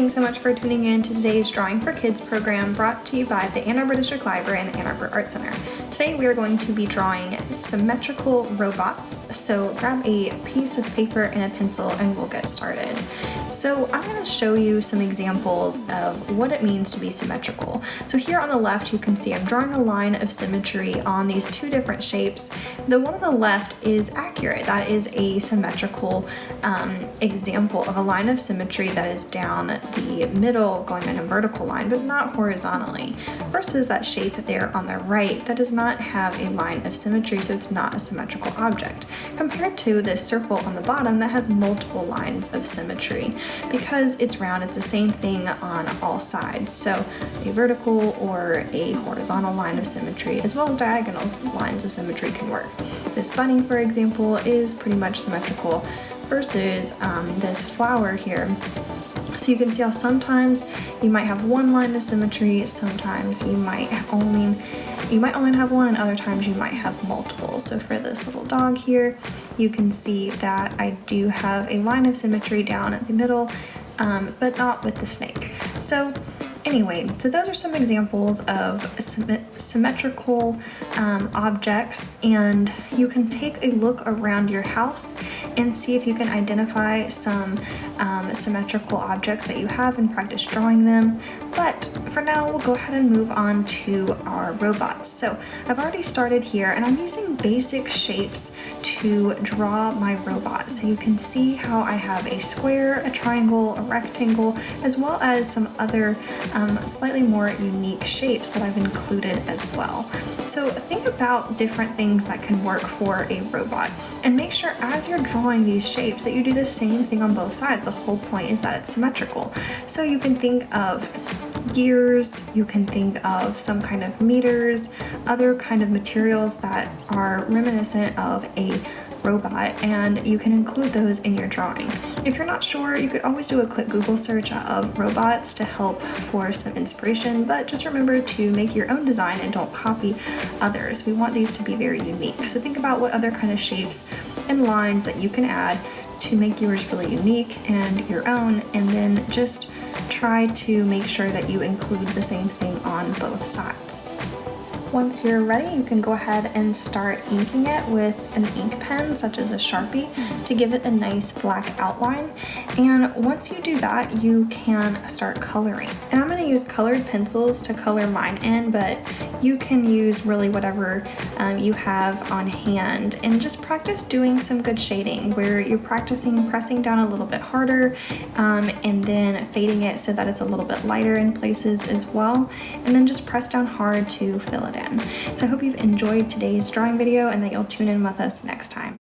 Thanks so much for tuning in to today's Drawing for Kids program brought to you by the Ann Arbor District Library and the Ann Arbor Art Center. Today we are going to be drawing symmetrical robots. So grab a piece of paper and a pencil and we'll get started. So I'm going to show you some examples of what it means to be symmetrical. So here on the left you can see I'm drawing a line of symmetry on these two different shapes. The one on the left is accurate. That is a symmetrical example of a line of symmetry that is down the middle going in a vertical line but not horizontally, versus that shape there on the right that does not have a line of symmetry, so it's not a symmetrical object, compared to this circle on the bottom that has multiple lines of symmetry. Because it's round, it's the same thing on all sides, so a vertical or a horizontal line of symmetry as well as diagonal lines of symmetry can work. This bunny, for example, is pretty much symmetrical versus this flower here. So you can see how sometimes you might have one line of symmetry, sometimes you might only have one, and other times you might have multiple. So for this little dog here, you can see that I do have a line of symmetry down at the middle, but not with the snake. So anyway, so those are some examples of symmetrical objects, and you can take a look around your house and see if you can identify some symmetrical objects that you have and practice drawing them. But for now, we'll go ahead and move on to our robots. So I've already started here and I'm using basic shapes to draw my robot. So you can see how I have a square, a triangle, a rectangle, as well as some other slightly more unique shapes that I've included as well. So think about different things that can work for a robot, and make sure as you're drawing these shapes that you do the same thing on both sides. The whole point is that it's symmetrical. So you can think of gears, you can think of some kind of meters, other kind of materials that are reminiscent of a robot, and you can include those in your drawing. If you're not sure, you could always do a quick Google search of robots to help for some inspiration, but just remember to make your own design and don't copy others. We want these to be very unique. So think about what other kind of shapes and lines that you can add to make yours really unique and your own, and then just try to make sure that you include the same thing on both sides. Once you're ready, you can go ahead and start inking it with an ink pen such as a Sharpie to give it a nice black outline. And once you do that, you can start coloring. And I'm going to use colored pencils to color mine in, but you can use really whatever you have on hand, and just practice doing some good shading where you're practicing pressing down a little bit harder and then fading it so that it's a little bit lighter in places as well, and then just press down hard to fill it in. So I hope you've enjoyed today's drawing video and that you'll tune in with us next time.